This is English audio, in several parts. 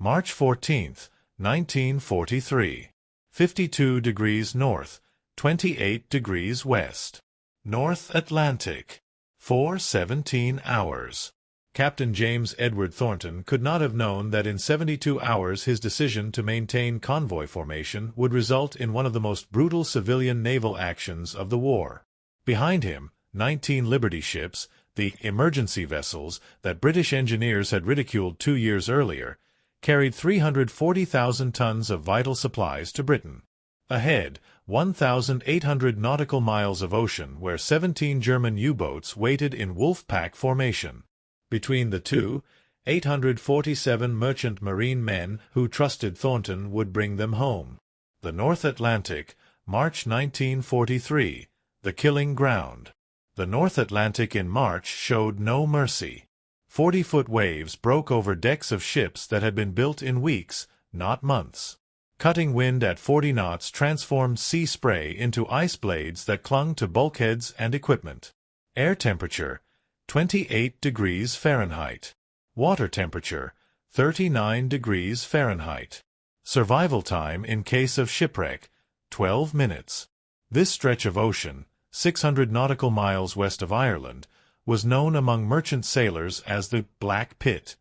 March 14, 1943. 52 degrees north, 28 degrees west. North Atlantic. 4:17 hours. Captain James Edward Thornton could not have known that in 72 hours his decision to maintain convoy formation would result in one of the most brutal civilian naval actions of the war. Behind him, 19 Liberty ships, the emergency vessels that British engineers had ridiculed 2 years earlier, carried 340,000 tons of vital supplies to Britain. Ahead, 1,800 nautical miles of ocean where 17 German U-boats waited in wolf pack formation. Between the two, 847 merchant marine men who trusted Thornton would bring them home. The North Atlantic, March 1943, the killing ground. The North Atlantic in March showed no mercy. 40-foot waves broke over decks of ships that had been built in weeks, not months. Cutting wind at 40 knots transformed sea spray into ice blades that clung to bulkheads and equipment. Air temperature, 28 degrees Fahrenheit. Water temperature, 39 degrees Fahrenheit. Survival time in case of shipwreck, 12 minutes. This stretch of ocean, 600 nautical miles west of Ireland, was known among merchant sailors as the Black Pit.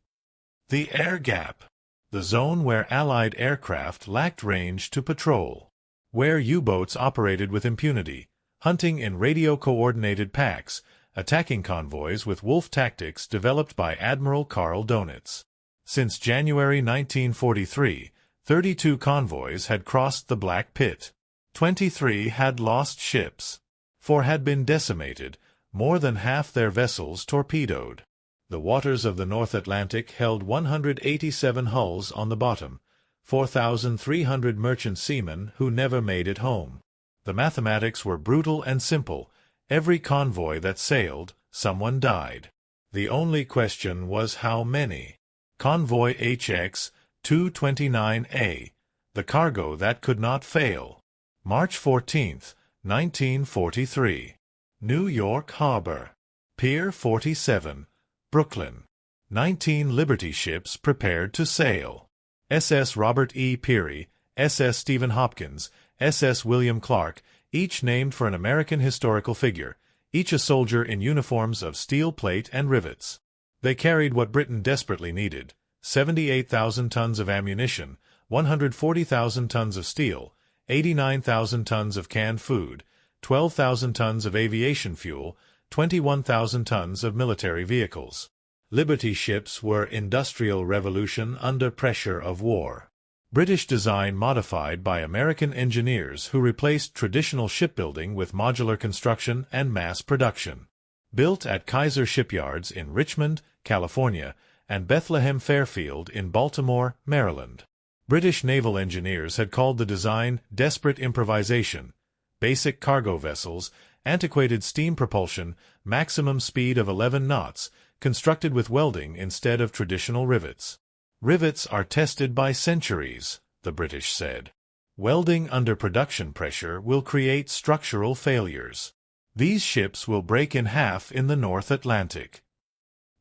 The air gap. The zone where Allied aircraft lacked range to patrol. Where U-boats operated with impunity, hunting in radio-coordinated packs, attacking convoys with wolf tactics developed by Admiral Karl Donitz. Since January 1943, 32 convoys had crossed the Black Pit. 23 had lost ships. 4 had been decimated, more than half their vessels torpedoed. The waters of the North Atlantic held 187 hulls on the bottom, 4,300 merchant seamen who never made it home. The mathematics were brutal and simple. Every convoy that sailed, someone died. The only question was how many. Convoy HX 229A, the cargo that could not fail. March 14, 1943. New York Harbor. Pier 47, Brooklyn. 19 Liberty ships prepared to sail. SS Robert E. Peary, SS Stephen Hopkins, SS William Clark, each named for an American historical figure, each a soldier in uniforms of steel plate and rivets. They carried what Britain desperately needed: 78,000 tons of ammunition, 140,000 tons of steel, 89,000 tons of canned food, 12,000 tons of aviation fuel, 21,000 tons of military vehicles. Liberty ships were industrial revolution under pressure of war. British design modified by American engineers who replaced traditional shipbuilding with modular construction and mass production. Built at Kaiser shipyards in Richmond, California, and Bethlehem Fairfield in Baltimore, Maryland. British naval engineers had called the design desperate improvisation. Basic cargo vessels, antiquated steam propulsion, maximum speed of 11 knots, constructed with welding instead of traditional rivets. Rivets are tested by centuries, the British said. Welding under production pressure will create structural failures. These ships will break in half in the North Atlantic.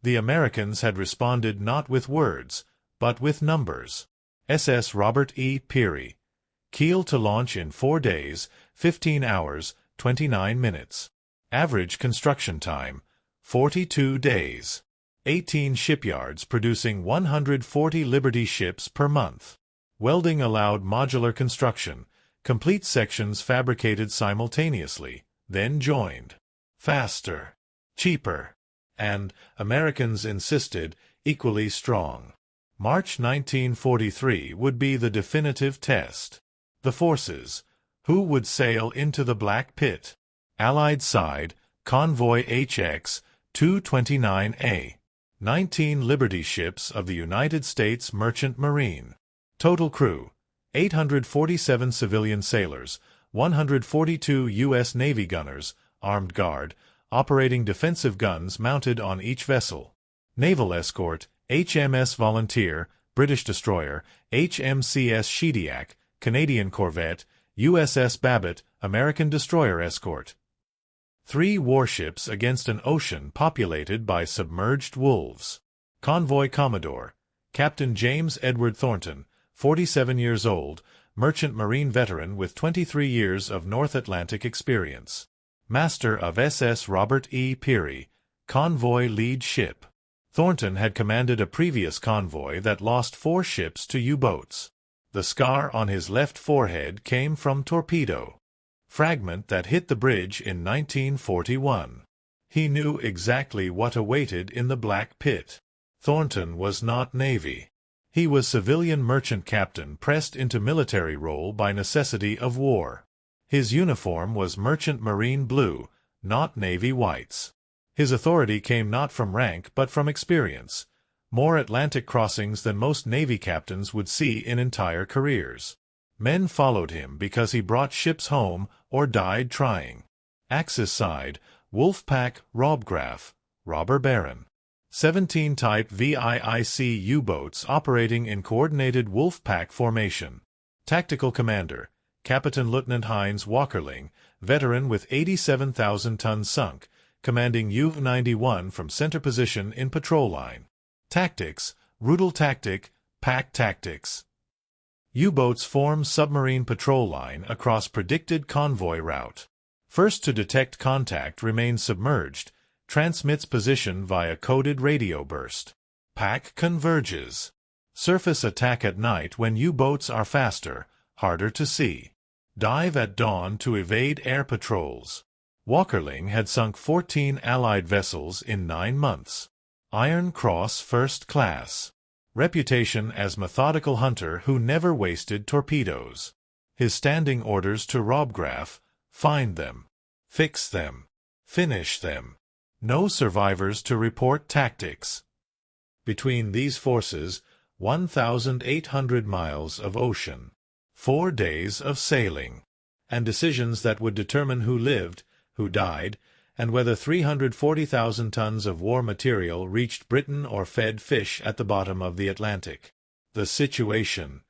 The Americans had responded not with words, but with numbers. SS Robert E. Peary. Keel to launch in 4 days, 15 hours, 29 minutes. Average construction time, 42 days. 18 shipyards producing 140 Liberty ships per month. Welding allowed modular construction, complete sections fabricated simultaneously, then joined. Faster, cheaper, and, Americans insisted, equally strong. March 1943 would be the definitive test. The forces. Who would sail into the Black Pit? Allied side, Convoy HX 229A. 19 Liberty ships of the United States Merchant Marine. Total crew, 847 civilian sailors, 142 U.S. Navy gunners, armed guard, operating defensive guns mounted on each vessel. Naval escort, HMS Volunteer, British destroyer, HMCS Shediac, Canadian corvette, USS Babbitt, American destroyer escort. 3 warships against an ocean populated by submerged wolves. Convoy Commodore, Captain James Edward Thornton, 47 years old, merchant marine veteran with 23 years of North Atlantic experience. Master of SS Robert E. Peary, convoy lead ship. Thornton had commanded a previous convoy that lost 4 ships to U-boats. The scar on his left forehead came from torpedo fragment that hit the bridge in 1941. He knew exactly what awaited in the Black Pit. Thornton was not Navy. He was civilian merchant captain pressed into military role by necessity of war. His uniform was merchant marine blue, not Navy whites. His authority came not from rank but from experience, more Atlantic crossings than most Navy captains would see in entire careers. Men followed him because he brought ships home or died trying. Axis side, Wolfpack Robgraf, robber baron. 17 type WWII U-boats operating in coordinated Wolfpack formation. Tactical commander, Captain Lieutenant Heinz Walkerling, veteran with 87,000 tons sunk, commanding U-91 from center position in patrol line. Tactics, Rudel Tactic, Pack Tactics. U-boats form submarine patrol line across predicted convoy route. First to detect contact remains submerged, transmits position via coded radio burst. Pack converges. Surface attack at night when U-boats are faster, harder to see. Dive at dawn to evade air patrols. Walkerling had sunk 14 Allied vessels in 9 months. Iron Cross First Class. Reputation as methodical hunter who never wasted torpedoes. His standing orders to Robgraf: find them, fix them, finish them. No survivors to report tactics. Between these forces, 1,800 miles of ocean, 4 days of sailing, and decisions that would determine who lived, who died, and whether 340,000 tons of war material reached Britain or fed fish at the bottom of the Atlantic. The situation.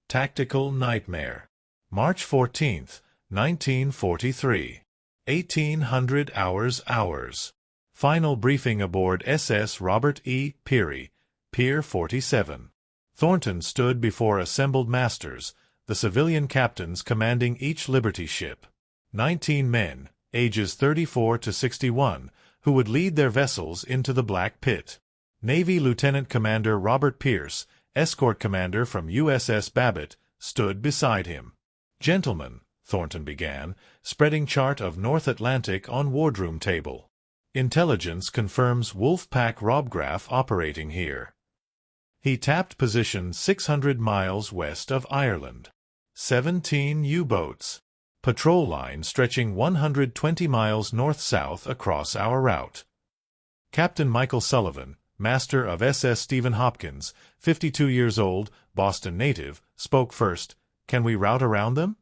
Tactical nightmare. March 14, 1943. 1800 hours. Final briefing aboard SS Robert E. Peary, Pier 47. Thornton stood before assembled masters, the civilian captains commanding each Liberty ship. 19 men, ages 34 to 61, who would lead their vessels into the Black Pit. Navy Lieutenant Commander Robert Pierce, escort commander from USS Babbitt, stood beside him. "Gentlemen," Thornton began, spreading chart of North Atlantic on wardroom table. "Intelligence confirms Wolfpack Robgraf operating here." He tapped position 600 miles west of Ireland. 17 U-boats. Patrol line stretching 120 miles north-south across our route. Captain Michael Sullivan, master of SS Stephen Hopkins, 52 years old, Boston native, spoke first. "Can we route around them?"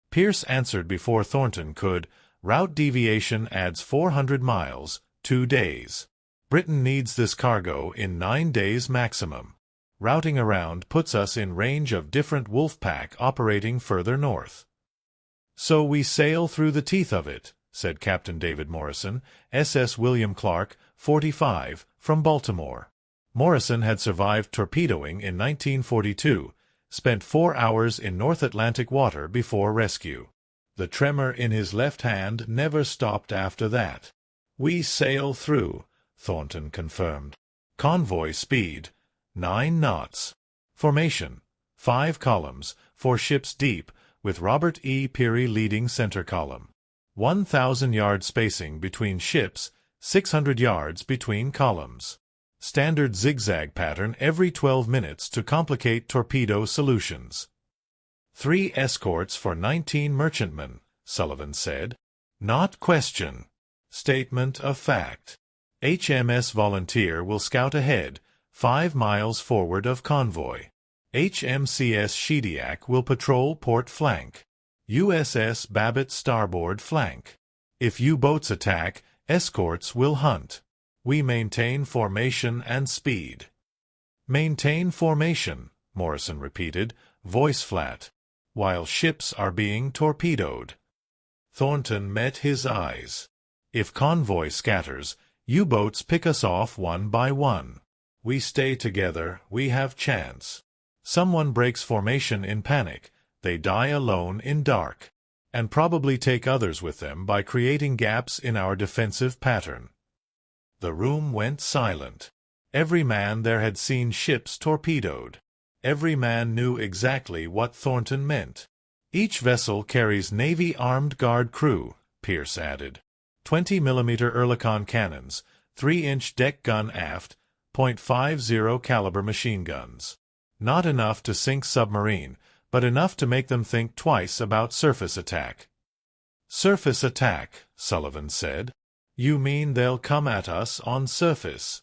Pierce answered before Thornton could. "Route deviation adds 400 miles, 2 days. Britain needs this cargo in 9 days maximum. Routing around puts us in range of different Wolfpack operating further north." "So we sail through the teeth of it," said Captain David Morrison, SS William Clark, 45, from Baltimore. Morrison had survived torpedoing in 1942, spent 4 hours in North Atlantic water before rescue. The tremor in his left hand never stopped after that. "We sail through," Thornton confirmed. Convoy speed, 9 knots. Formation, 5 columns, 4 ships deep, with Robert E. Peary leading center column. 1,000 yard spacing between ships, 600 yards between columns. Standard zigzag pattern every 12 minutes to complicate torpedo solutions. 3 escorts for 19 merchantmen, Sullivan said. "Not question. Statement of fact. HMS Volunteer will scout ahead, 5 miles forward of convoy. HMCS Shediac will patrol port flank. USS Babbitt starboard flank. If U-boats attack, escorts will hunt. We maintain formation and speed." "Maintain formation," Morrison repeated, voice flat, "while ships are being torpedoed." Thornton met his eyes. "If convoy scatters, U-boats pick us off one by one. We stay together, we have chance. Someone breaks formation in panic, they die alone in dark. And probably take others with them by creating gaps in our defensive pattern. The room went silent. Every man there had seen ships torpedoed. Every man knew exactly what Thornton meant. Each vessel carries Navy armed guard crew, Pierce added. 20mm Oerlikon cannons, 3-inch deck gun aft, .50 caliber machine guns. Not enough to sink submarine, but enough to make them think twice about surface attack. Surface attack, Sullivan said. You mean they'll come at us on surface?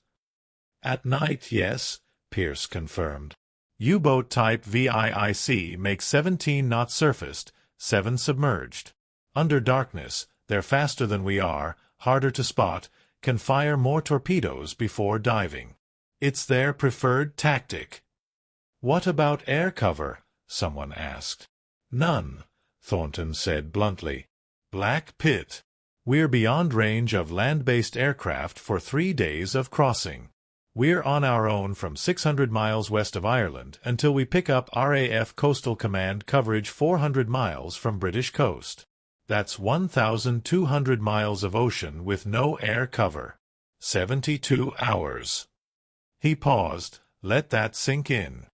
At night, yes, Pierce confirmed. U-boat type WWII makes 17 knots surfaced, 7 submerged. Under darkness, they're faster than we are, harder to spot, can fire more torpedoes before diving. It's their preferred tactic. What about air cover? Someone asked. None, Thornton said bluntly. Black pit. We're beyond range of land-based aircraft for 3 days of crossing. We're on our own from 600 miles west of Ireland until we pick up RAF Coastal Command coverage 400 miles from British coast. That's 1,200 miles of ocean with no air cover. 72 hours. He paused. Let that sink in.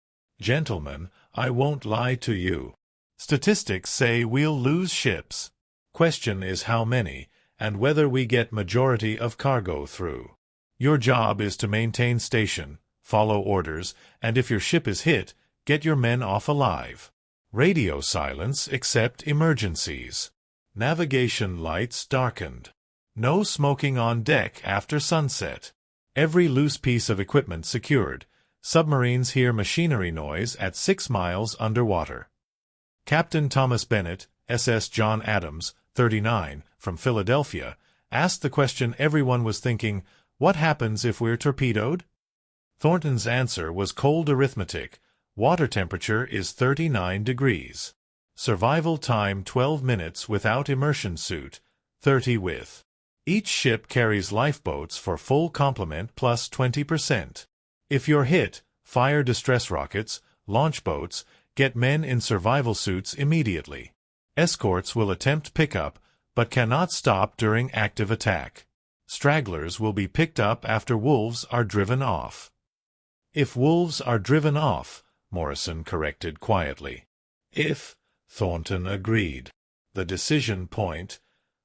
Gentlemen, I won't lie to you. Statistics say we'll lose ships. Question is how many, and whether we get majority of cargo through. Your job is to maintain station, follow orders, and if your ship is hit, get your men off alive. Radio silence except emergencies. Navigation lights darkened. No smoking on deck after sunset. Every loose piece of equipment secured. Submarines hear machinery noise at 6 miles underwater. Captain Thomas Bennett, SS John Adams, 39, from Philadelphia, asked the question everyone was thinking, what happens if we're torpedoed? Thornton's answer was cold arithmetic. Water temperature is 39 degrees. Survival time 12 minutes without immersion suit, 30 with. Each ship carries lifeboats for full complement plus 20%. If you're hit, fire distress rockets, launch boats, get men in survival suits immediately. Escorts will attempt pickup, but cannot stop during active attack. Stragglers will be picked up after wolves are driven off. If wolves are driven off, Morrison corrected quietly. If, Thornton agreed. The decision point.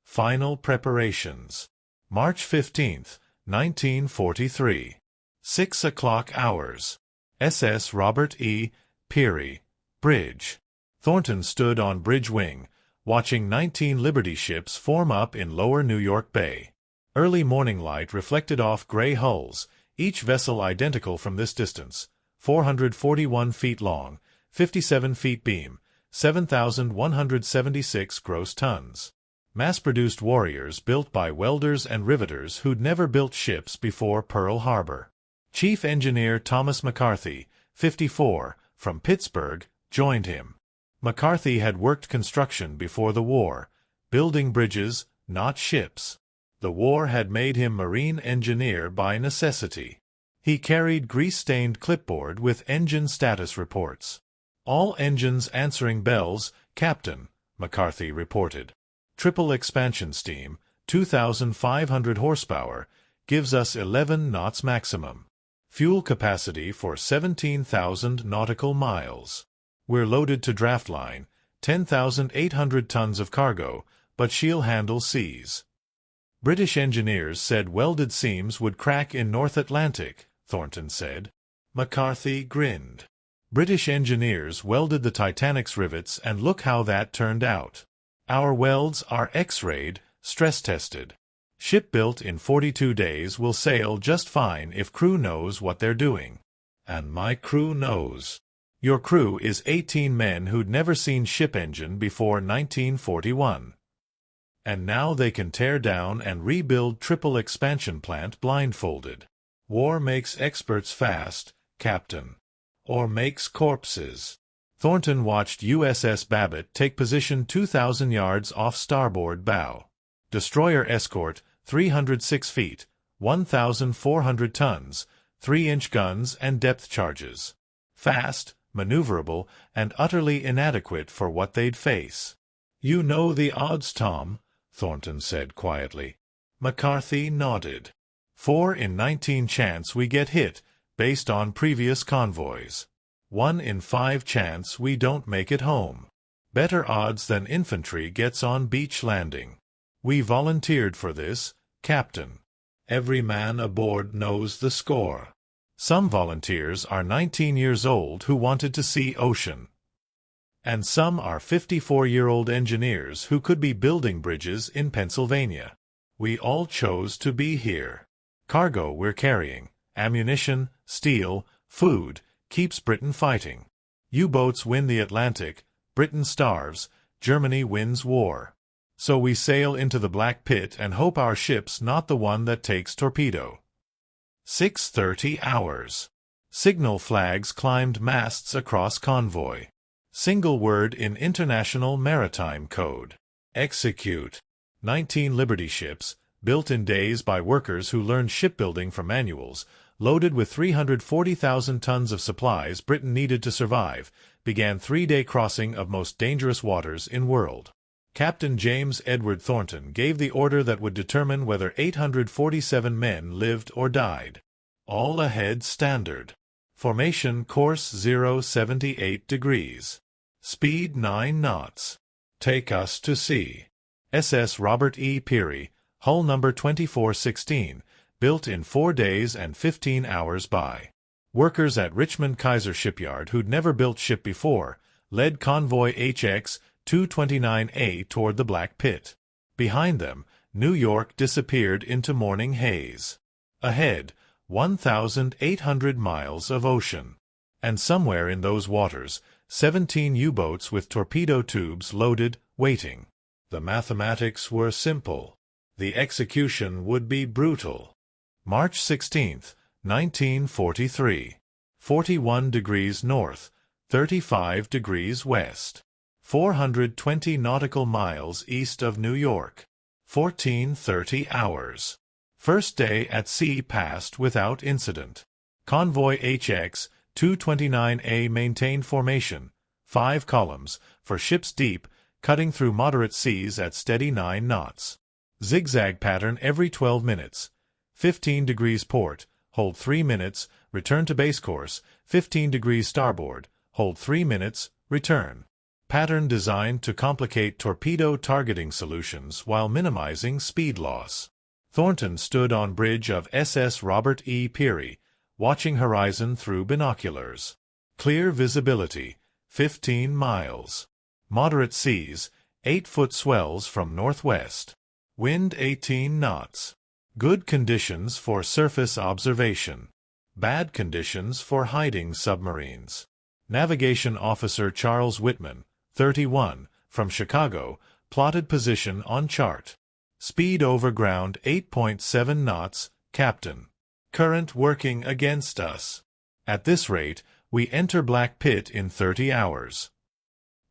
Final preparations. March 15, 1943. 6 o'clock hours. SS Robert E. Peary, Bridge. Thornton stood on bridge wing, watching 19 Liberty ships form up in lower New York Bay. Early morning light reflected off gray hulls, each vessel identical from this distance, 441 feet long, 57 feet beam, 7,176 gross tons. Mass-produced warriors built by welders and riveters who'd never built ships before Pearl Harbor. Chief Engineer Thomas McCarthy, 54, from Pittsburgh, joined him. McCarthy had worked construction before the war, building bridges, not ships. The war had made him marine engineer by necessity. He carried grease-stained clipboard with engine status reports. All engines answering bells, Captain, McCarthy reported. Triple expansion steam, 2,500 horsepower, gives us 11 knots maximum. Fuel capacity for 17,000 nautical miles. We're loaded to draftline, 10,800 tons of cargo, but she'll handle seas. British engineers said welded seams would crack in North Atlantic, Thornton said. McCarthy grinned. British engineers welded the Titanic's rivets and look how that turned out. Our welds are X-rayed, stress-tested. Ship built in 42 days will sail just fine if crew knows what they're doing. And my crew knows. Your crew is 18 men who'd never seen ship engine before 1941. And now they can tear down and rebuild triple expansion plant blindfolded. War makes experts fast, Captain. Or makes corpses. Thornton watched USS Babbitt take position 2,000 yards off starboard bow. Destroyer escort, 306 feet, 1,400 tons, 3-inch guns and depth charges. Fast, maneuverable, and utterly inadequate for what they'd face. "You know the odds, Tom," Thornton said quietly. McCarthy nodded. 4 in 19 chance we get hit, based on previous convoys. 1 in 5 chance we don't make it home. Better odds than infantry gets on beach landing. We volunteered for this, Captain. Every man aboard knows the score. Some volunteers are 19 years old who wanted to see ocean. And some are 54-year-old engineers who could be building bridges in Pennsylvania. We all chose to be here. Cargo we're carrying, ammunition, steel, food, keeps Britain fighting. U-boats win the Atlantic, Britain starves, Germany wins war. So we sail into the Black Pit and hope our ship's not the one that takes torpedo. 6:30 hours. Signal flags climbed masts across convoy. Single word in International Maritime Code. Execute. 19 Liberty ships, built in days by workers who learned shipbuilding from manuals, loaded with 340,000 tons of supplies Britain needed to survive, began 3-day crossing of most dangerous waters in world. Captain James Edward Thornton gave the order that would determine whether 847 men lived or died. All ahead standard. Formation course 078 degrees. Speed 9 knots. Take us to sea. SS Robert E. Peary, hull number 2416, built in 4 days and 15 hours by workers at Richmond Kaiser Shipyard who'd never built ship before, led convoy HX 229A toward the Black Pit. Behind them, New York disappeared into morning haze. Ahead, 1,800 miles of ocean. And somewhere in those waters, 17 U-boats with torpedo tubes loaded, waiting. The mathematics were simple. The execution would be brutal. March 16, 1943. 41 degrees north, 35 degrees west. 420 nautical miles east of New York. 14:30 hours. First day at sea passed without incident. Convoy HX 229A maintained formation, 5 columns, for ships deep, cutting through moderate seas at steady 9 knots. Zigzag pattern every 12 minutes. 15 degrees port, hold 3 minutes, return to base course, 15 degrees starboard, hold 3 minutes, return. Pattern designed to complicate torpedo targeting solutions while minimizing speed loss. Thornton stood on bridge of SS Robert E. Peary, watching horizon through binoculars. Clear visibility, 15 miles. Moderate seas, 8-foot swells from northwest. Wind 18 knots. Good conditions for surface observation. Bad conditions for hiding submarines. Navigation Officer Charles Whitman, 31, from Chicago, plotted position on chart. Speed over ground 8.7 knots, Captain. Current working against us. At this rate, we enter Black Pit in 30 hours.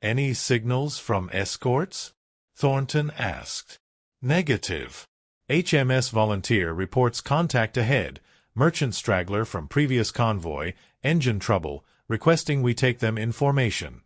Any signals from escorts? Thornton asked. Negative. HMS Volunteer reports contact ahead, merchant straggler from previous convoy, engine trouble, requesting we take them in formation.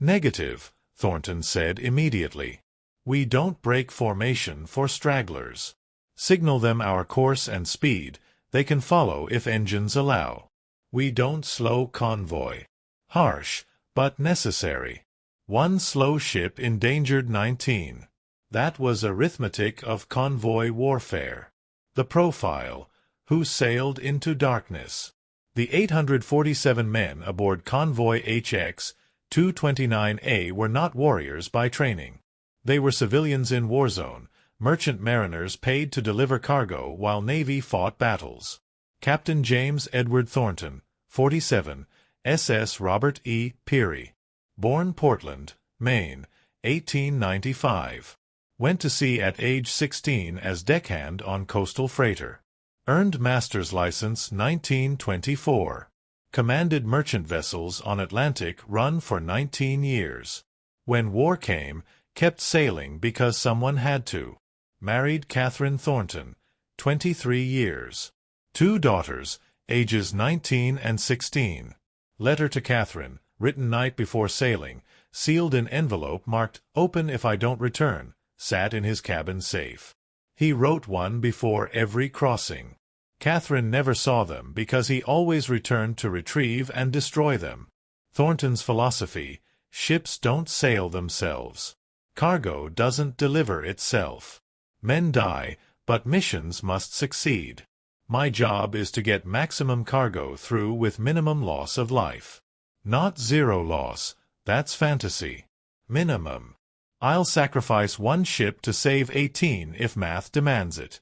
Negative, Thornton said immediately. We don't break formation for stragglers. Signal them our course and speed, they can follow if engines allow. We don't slow convoy. Harsh, but necessary. 1 slow ship endangered 19. That was arithmetic of convoy warfare. The profile, who sailed into darkness. The 847 men aboard convoy HX 229A were not warriors by training. They were civilians in war zone, merchant mariners paid to deliver cargo while Navy fought battles. Captain James Edward Thornton, 47, SS Robert E. Peary. Born Portland, Maine, 1895. Went to sea at age 16 as deckhand on coastal freighter. Earned master's license 1924. Commanded merchant vessels on Atlantic run for 19 years. When war came, kept sailing because someone had to. Married Catherine Thornton, 23 years. 2 daughters, ages 19 and 16. Letter to Catherine, written night before sailing, sealed in envelope marked, "Open if I don't return," sat in his cabin safe. He wrote one before every crossing. Catherine never saw them because he always returned to retrieve and destroy them. Thornton's philosophy: ships don't sail themselves. Cargo doesn't deliver itself. Men die, but missions must succeed. My job is to get maximum cargo through with minimum loss of life. Not zero loss, that's fantasy. Minimum. I'll sacrifice one ship to save 18 if math demands it.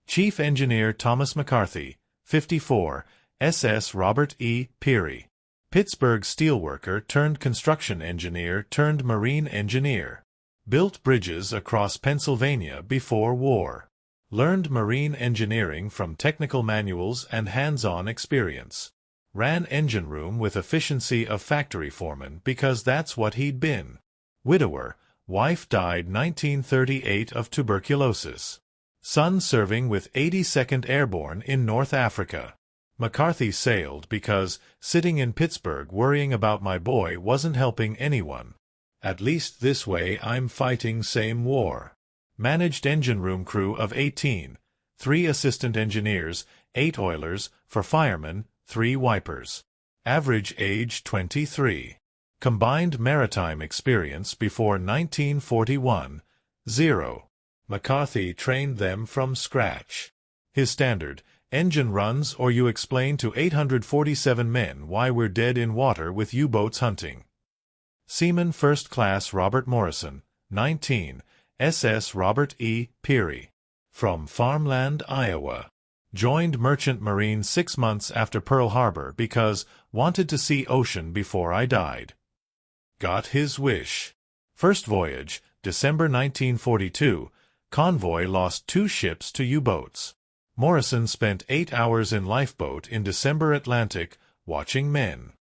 Chief Engineer Thomas McCarthy, 54, SS Robert E. Peary. Pittsburgh steelworker turned construction engineer turned marine engineer. Built bridges across Pennsylvania before war. Learned marine engineering from technical manuals and hands-on experience. Ran engine room with efficiency of factory foreman because that's what he'd been. Widower, wife died 1938 of tuberculosis. Son serving with 82nd Airborne in North Africa. McCarthy sailed because sitting in Pittsburgh worrying about my boy wasn't helping anyone. At least this way I'm fighting same war. Managed engine room crew of 18, 3 assistant engineers, 8 oilers, for firemen, 3 wipers. Average age 23. Combined maritime experience before 1941, 0. McCarthy trained them from scratch. His standard: engine runs or you explain to 847 men why we're dead in water with U-boats hunting. Seaman First Class Robert Morrison, 19, SS Robert E. Peary. From Farmland, Iowa. Joined Merchant Marine 6 months after Pearl Harbor because wanted to see ocean before I died. Got his wish. First voyage, December 1942, convoy lost 2 ships to U-boats. Morrison spent 8 hours in lifeboat in December Atlantic, watching men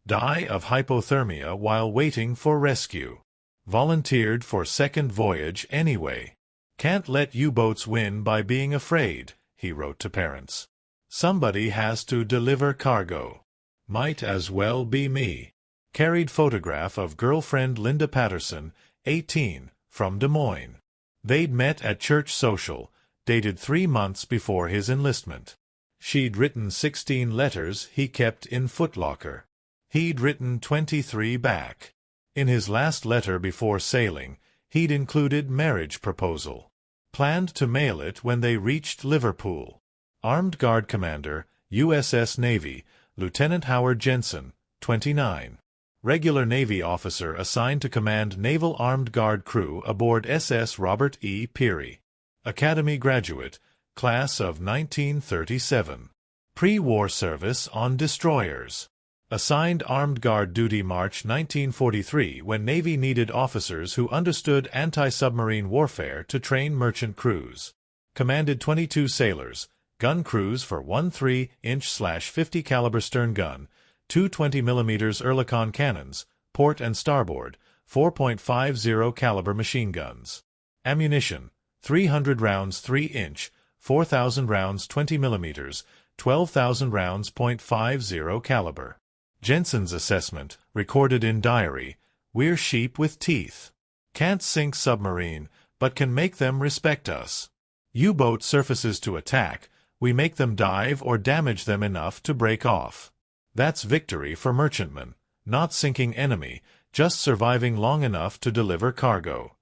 die of hypothermia while waiting for rescue. Volunteered for second voyage anyway. Can't let U-boats win by being afraid, he wrote to parents. Somebody has to deliver cargo. Might as well be me. Carried photograph of girlfriend Linda Patterson, 18, from Des Moines. They'd met at church social, dated 3 months before his enlistment. She'd written 16 letters he kept in footlocker. He'd written 23 back. In his last letter before sailing, he'd included marriage proposal. Planned to mail it when they reached Liverpool. Armed Guard Commander, USS Navy, Lieutenant Howard Jensen, 29. Regular Navy officer assigned to command Naval Armed Guard crew aboard SS Robert E. Peary. Academy graduate, class of 1937. Pre-war service on destroyers. Assigned Armed Guard duty March 1943 when Navy needed officers who understood anti-submarine warfare to train merchant crews. Commanded 22 sailors, gun crews for 1 3-inch/50 caliber stern gun, 2 20mm Oerlikon cannons, port and starboard, 4.50 caliber machine guns. Ammunition: 300 rounds 3-inch, 4,000 rounds 20mm, 12,000 rounds .50 caliber. Jensen's assessment, recorded in diary: "We're sheep with teeth. Can't sink submarine, but can make them respect us. U-boat surfaces to attack, we make them dive or damage them enough to break off. That's victory for merchantmen, not sinking enemy, just surviving long enough to deliver cargo."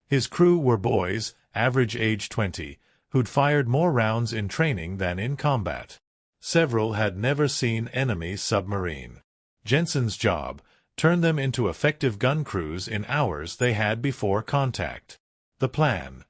His crew were boys, average age 20, who'd fired more rounds in training than in combat. Several had never seen enemy submarine. Jensen's job: turn them into effective gun crews in hours they had before contact. The plan: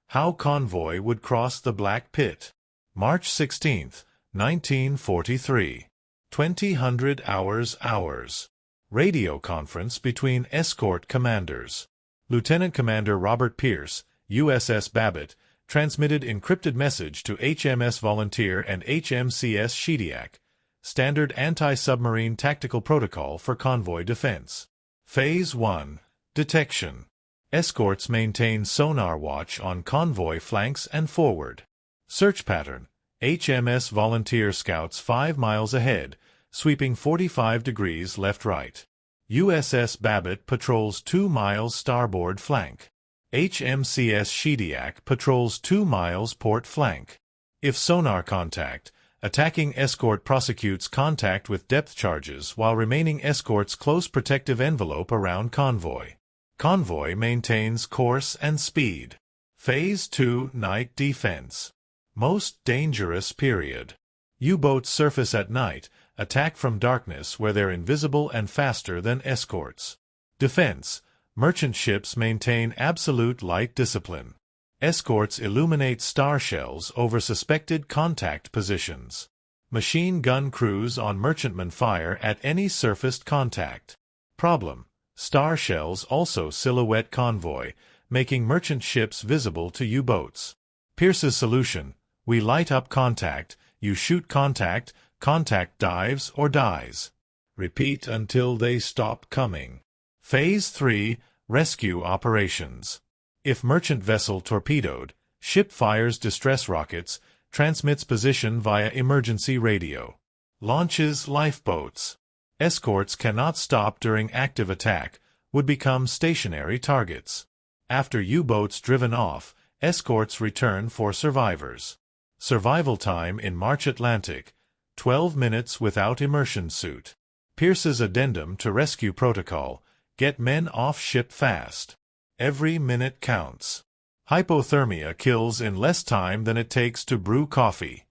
how convoy would cross the Black Pit. March 16, 1943. 2000 hours. Radio conference between escort commanders. Lieutenant Commander Robert Pierce, USS Babbitt, transmitted encrypted message to HMS Volunteer and HMCS Shediac. Standard anti-submarine tactical protocol for convoy defense. Phase 1. Detection. Escorts maintain sonar watch on convoy flanks and forward. Search pattern: HMS Volunteer scouts 5 miles ahead, sweeping 45 degrees left-right. USS Babbitt patrols 2 miles starboard flank. HMCS Shediac patrols 2 miles port flank. If sonar contact, attacking escort prosecutes contact with depth charges while remaining escorts close protective envelope around convoy. Convoy maintains course and speed. Phase 2 Night Defense. Most dangerous period. U-boats surface at night, attack from darkness where they're invisible and faster than escorts. Defense. Merchant ships maintain absolute light discipline. Escorts illuminate star shells over suspected contact positions. Machine gun crews on merchantmen fire at any surfaced contact. Problem. Star shells also silhouette convoy, making merchant ships visible to U-boats. Pierce's solution. We light up contact, you shoot contact, contact dives or dies. Repeat until they stop coming. Phase 3 Rescue Operations. If merchant vessel torpedoed, ship fires distress rockets, transmits position via emergency radio. Launches lifeboats. Escorts cannot stop during active attack, would become stationary targets. After U-boats driven off, escorts return for survivors. Survival time in March Atlantic, 12 minutes without immersion suit. Pierce's addendum to rescue protocol, get men off ship fast. Every minute counts. Hypothermia kills in less time than it takes to brew coffee.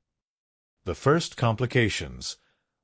The first complications.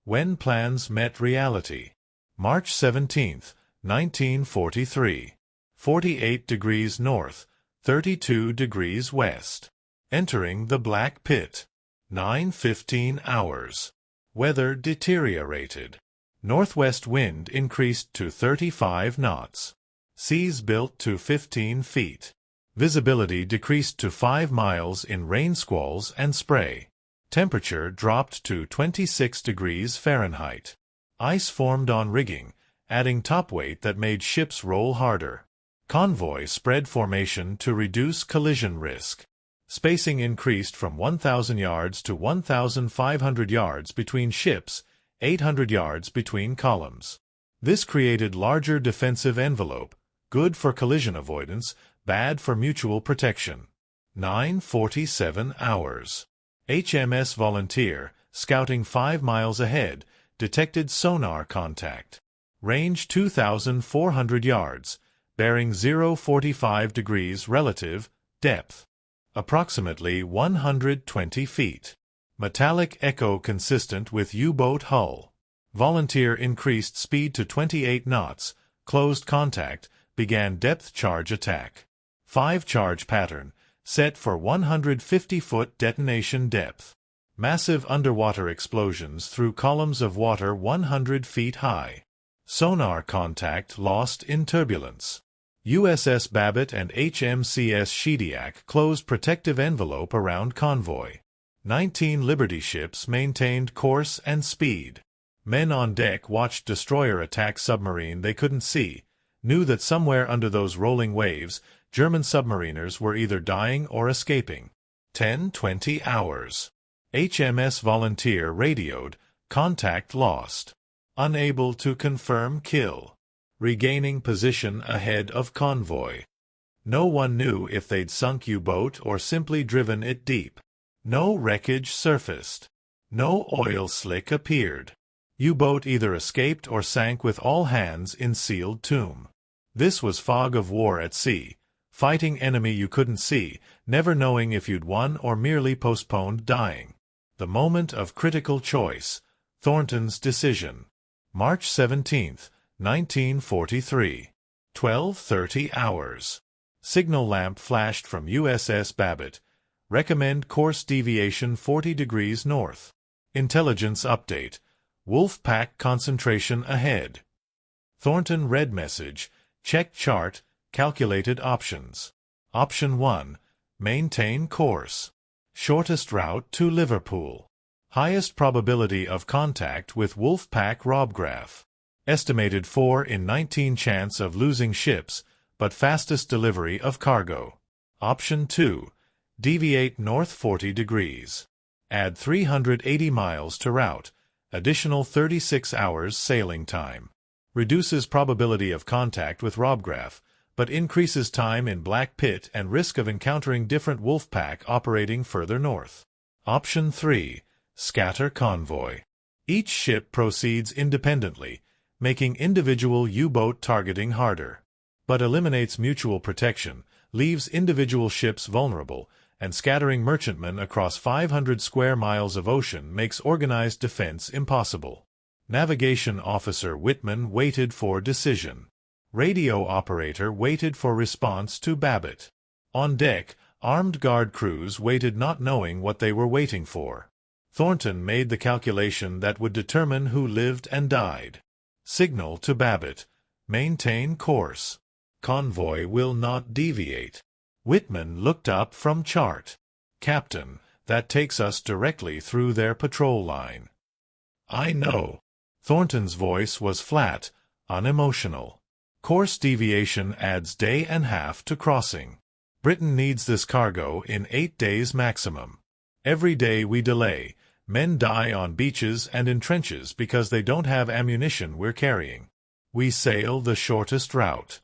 When plans met reality. March 17, 1943. 48 degrees north, 32 degrees west. Entering the Black Pit. 9:15 hours. Weather deteriorated. Northwest wind increased to 35 knots. Seas built to 15 feet. Visibility decreased to 5 miles in rain squalls and spray. Temperature dropped to 26 degrees Fahrenheit. Ice formed on rigging, adding topweight that made ships roll harder. Convoy spread formation to reduce collision risk. Spacing increased from 1,000 yards to 1,500 yards between ships, 800 yards between columns. This created larger defensive envelope, good for collision avoidance, bad for mutual protection. 9:47 hours. HMS Volunteer, scouting 5 miles ahead, detected sonar contact. Range 2,400 yards, bearing 0.45 degrees relative, depth. Approximately 120 feet. Metallic echo consistent with U-boat hull. Volunteer increased speed to 28 knots, closed contact, began depth charge attack. 5 charge pattern, set for 150-foot detonation depth. Massive underwater explosions through columns of water 100 feet high. Sonar contact lost in turbulence. USS Babbitt and HMCS Shediac closed protective envelope around convoy. 19 Liberty ships maintained course and speed. Men on deck watched destroyer attack submarine they couldn't see, knew that somewhere under those rolling waves, German submariners were either dying or escaping. 10:20 hours. HMS Volunteer radioed, contact lost. Unable to confirm kill. Regaining position ahead of convoy. No one knew if they'd sunk U-boat or simply driven it deep. No wreckage surfaced. No oil slick appeared. U-boat either escaped or sank with all hands in sealed tomb. This was fog of war at sea, fighting enemy you couldn't see, never knowing if you'd won or merely postponed dying. The moment of critical choice. Thornton's decision. March 17, 1943. 12:30 hours. Signal lamp flashed from USS Babbitt. Recommend course deviation 40 degrees north. Intelligence update. Wolf pack concentration ahead. Thornton read message. Check chart. Calculated options. Option 1. Maintain course. Shortest route to Liverpool. Highest probability of contact with wolf pack Robgraph. Estimated 4 in 19 chance of losing ships, but fastest delivery of cargo. Option 2. Deviate north 40 degrees. Add 380 miles to route. Additional 36 hours sailing time. Reduces probability of contact with Robgraph, but increases time in Black Pit and risk of encountering different wolf pack operating further north. Option 3. Scatter convoy. Each ship proceeds independently, making individual U-boat targeting harder, but eliminates mutual protection, leaves individual ships vulnerable, and scattering merchantmen across 500 square miles of ocean makes organized defense impossible. Navigation Officer Whitman waited for decision. Radio operator waited for response to Babbitt. On deck, armed guard crews waited, not knowing what they were waiting for. Thornton made the calculation that would determine who lived and died. Signal to Babbitt. Maintain course. Convoy will not deviate. Whitman looked up from chart. Captain, that takes us directly through their patrol line. I know. Thornton's voice was flat, unemotional. Course deviation adds day and half to crossing. Britain needs this cargo in 8 days maximum. Every day we delay, men die on beaches and in trenches because they don't have ammunition we're carrying. We sail the shortest route.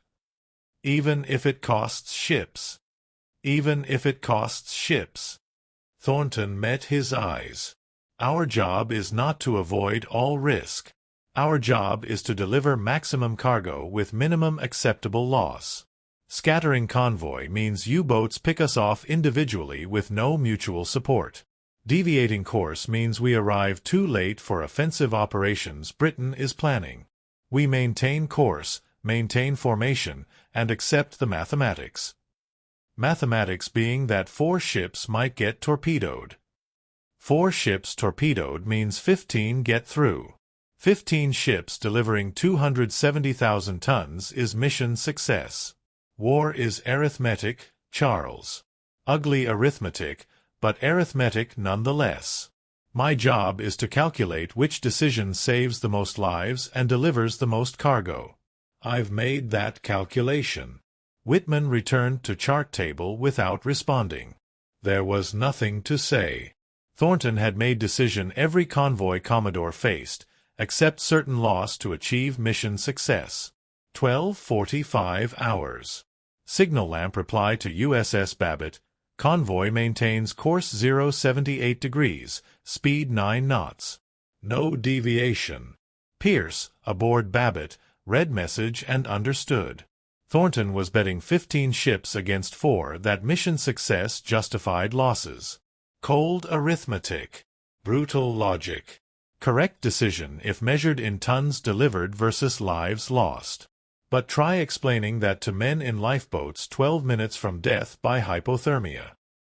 Even if it costs ships. Even if it costs ships. Thornton met his eyes. Our job is not to avoid all risk. Our job is to deliver maximum cargo with minimum acceptable loss. Scattering convoy means U-boats pick us off individually with no mutual support. Deviating course means we arrive too late for offensive operations Britain is planning. We maintain course, maintain formation, and accept the mathematics. Mathematics being that 4 ships might get torpedoed. 4 ships torpedoed means 15 get through. 15 ships delivering 270,000 tons is mission success. War is arithmetic, Charles. Ugly arithmetic, but arithmetic nonetheless. My job is to calculate which decision saves the most lives and delivers the most cargo. I've made that calculation. Whitman returned to chart table without responding. There was nothing to say. Thornton had made decision every convoy Commodore faced, except certain loss to achieve mission success. 12:45 hours. Signal lamp reply to USS Babbitt. Convoy maintains course 078 degrees, speed 9 knots. No deviation. Pierce, aboard Babbitt, read message and understood. Thornton was betting 15 ships against 4 that mission success justified losses. Cold arithmetic. Brutal logic. Correct decision if measured in tons delivered versus lives lost. But try explaining that to men in lifeboats 12 minutes from death by hypothermia.